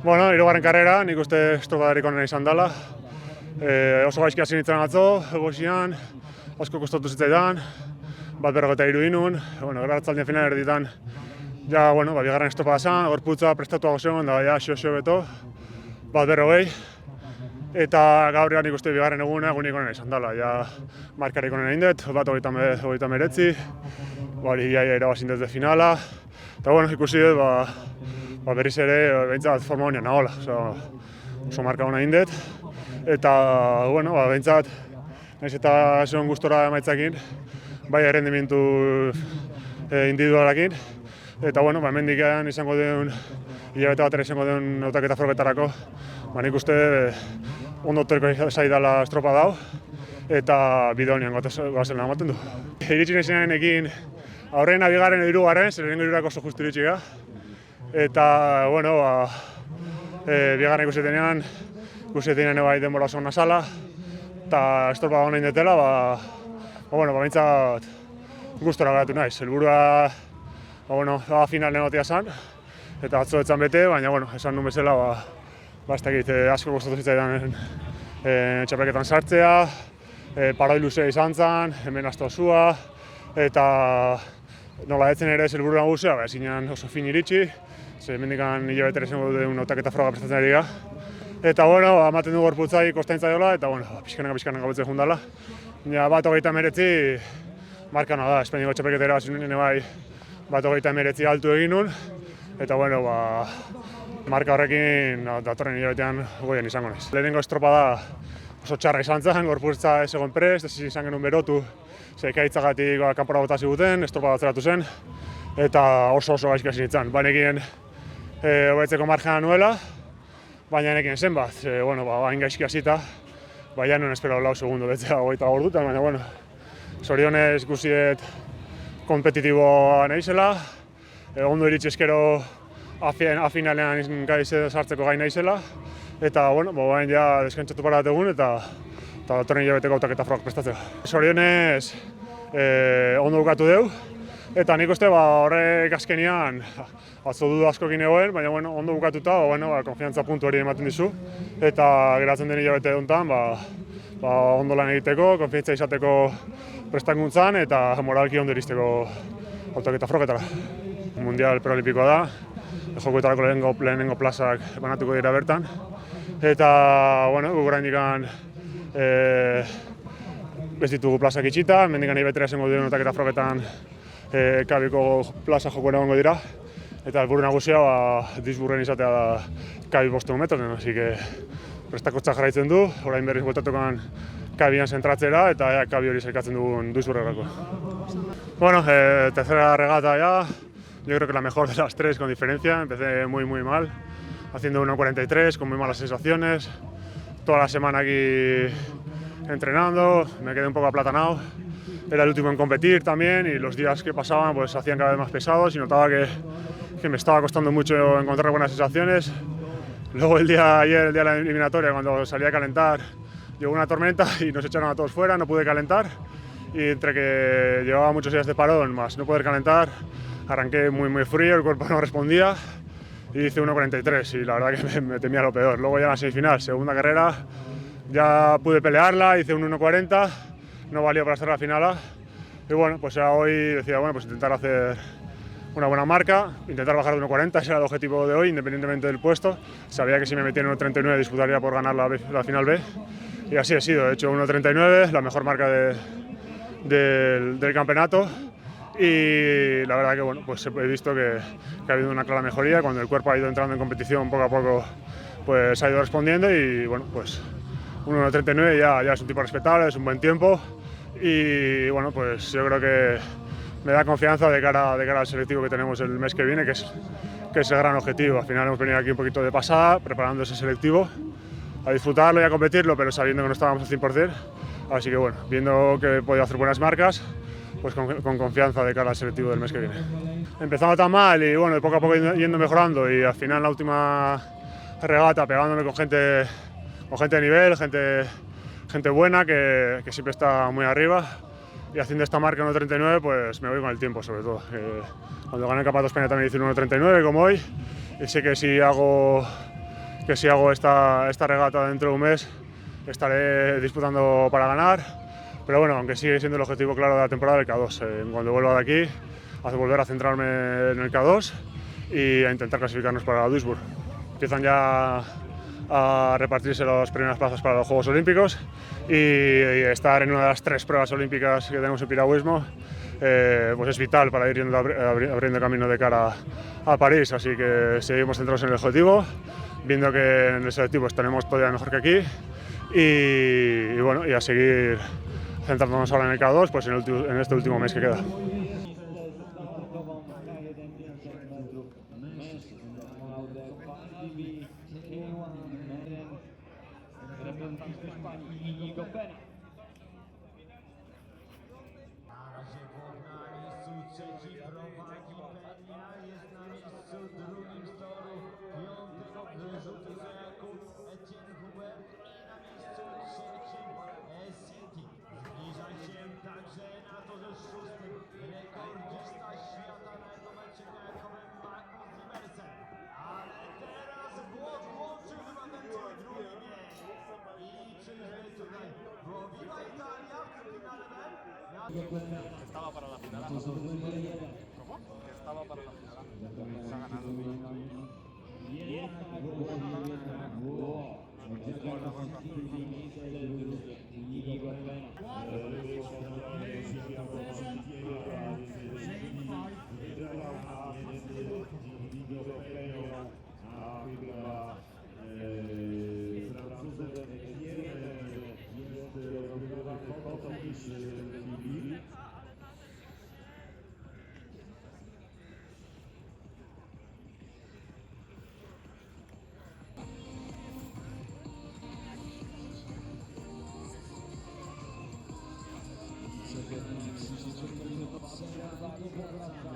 Bueno, hirugarren karrera, nik uste estropadarik onena izan dela. Oso gaizki hasi nintzen atzo, egozian, asko kostatu zitzaidan, bat 43 inun, gero hartzaldien final erditan, ja, bigarren estropada zen, gorputza prestatuago zegoen, da, ja, xo beto, bat 40, eta gaur nik uste bigarren eguna egunik onena izan dela, ja, markarik onena indet, bat 39, hori ja irabazin desde finala, eta ikusi dut, berriz ere, behintzat forma honean nagoela, oso marka hona indet, eta, behintzat, nahiz eta zegoen gustora emaitzakin, bai errendimentu individualakin, eta, hemendik izango duen, hilabete batera izango duen hautaketa frogetarako, nik uste ondo torko zaidala estropa dau, eta bide honean gazela ematen du. Iritsi nahi ekin aurrena, bigarren edo hirugarren, zer lehenengo hirurak oso justu iritsi ga. Eta, bigarren ikusi denean bai denbora oso ona zala, eta estropa hona indetela, behintzat gustora geratu naiz. Helburua, final negotia zen, eta atzo etzan bete, baina, esan nuen bezala, ez dakit asko gustatu zitzaidan txapelketan sartzea, paroi luzea izan zen, hemen asto osua, eta nola etzen ere helburu nagusia, ezinean oso fin iritsi, hemendikan hilabetera izango duen hautaketa froga prestatzen ari ga. Eta, ematen du gorputzai kostaintza dola, eta, pixkanaka betzen jundala. Bat 39 markana da, Espainiako txapelketera zinuen bai bat 39 altu egin nun, eta, marka horrekin datorren hilabetean goian izango naiz. Lehenengo estropada oso txarra izan zen, gorputza ez egon prest, ez izan genuen berotu, ekaitzagatik kanpora bota ziguten, estropada atzeratu zen, eta oso gaizki hasi nintzen. Bainekien hobetzeko marjana nuela, baina nekien zenbat, hain gaizki hasita, baina nuen espero lau segundo betzea hogeita gordutan, baina, zorionez ikusiet kompetitiboa nahizela, ondo iritsi eskero afinalean sartzeko gai nahizela, eta, baina ja deskantzatu para bat egun, eta datorren hilabeteko hautaketa frogak prestatzea. Zorionez ondo bukatu deu, eta nik uste horrek azkenian atzo dudu askokin egoen, baina ondo bukatuta, konfiantza puntu hori ematen dizu, eta geratzen den hilabete honetan, ondo lan egiteko, konfiantza izateko prestakuntzan, eta moralki ondo iristeko hautaketa frogetara. Mundial preolimpikoa da, jokoetarako lehenengo plazak banatuko dira bertan, eta guk oraindikan ez ditugu plazak itxita, hemendik hilabetera izango duen hautaketa frogetan kabiko plaza jokoen egongo dira, eta helburu nagusia Duisburgen izatea da kabi 500 metroren, así que prestakotza jarraitzen du, orain berriz bueltatukan kabian zentratzera, eta kabi hori zailkatzen dugun Duisburgerako. Tercera regata ya, yo creo que la mejor de las tres con diferencia, empecé muy mal, haciendo 1.43 con muy malas sensaciones, toda la semana aquí entrenando, me quedé un poco aplatanado. Era el último en competir también y los días que pasaban pues se hacían cada vez más pesados y notaba que me estaba costando mucho encontrar buenas sensaciones. Luego el día de la eliminatoria, cuando salí a calentar, llegó una tormenta y nos echaron a todos fuera, no pude calentar y entre que llevaba muchos días de parón más no poder calentar, arranqué muy frío, el cuerpo no respondía y hice 1.43 y la verdad que me temía lo peor. Luego ya en la semifinal, segunda carrera, ya pude pelearla, hice un 1.40. No valió para hacer la final y pues ya hoy decía, intentar hacer una buena marca, intentar bajar de 1.40, ese era el objetivo de hoy, independientemente del puesto. Sabía que si me metía en 1.39 disputaría por ganar la final B y así he sido, he hecho 1.39, la mejor marca del campeonato y la verdad que he visto que ha habido una clara mejoría, cuando el cuerpo ha ido entrando en competición poco a poco pues ha ido respondiendo y 1.39 ya es un tipo respetable, es un buen tiempo y pues yo creo que me da confianza de cara al selectivo que tenemos el mes que viene, que es el gran objetivo. Al final hemos venido aquí un poquito de pasada, preparando ese selectivo, a disfrutarlo y a competirlo, pero sabiendo que no estábamos al 100%. Así que viendo que he podido hacer buenas marcas, pues con confianza de cara al selectivo del mes que viene. Empezando tan mal y poco a poco yendo mejorando y al final la última regata pegándome con gente de nivel, gente buena que siempre está muy arriba y haciendo esta marca 1.39 pues me voy con el tiempo sobre todo. Cuando gané el Campeonato de España también hice 1.39 como hoy y sé que si hago que si hago esta regata dentro de un mes estaré disputando para ganar, pero bueno, aunque sigue siendo el objetivo claro de la temporada el K2. Cuando vuelva de aquí, volver a centrarme en el K2 y a intentar clasificarnos para Duisburg. Empiezan ya a repartirse las primeras plazas para los Juegos Olímpicos y estar en una de las 3 pruebas olímpicas que tenemos en piragüismo pues es vital para ir abriendo camino de cara a París, así que seguimos centrados en el objetivo, viendo que en el selectivo estaremos todavía mejor que aquí y bueno, y a seguir centrándonos ahora en el K2 pues en este último mes que queda. Estaba para la final. ¿Cómo? Estaba para la final. Se ha ganado. Gracias.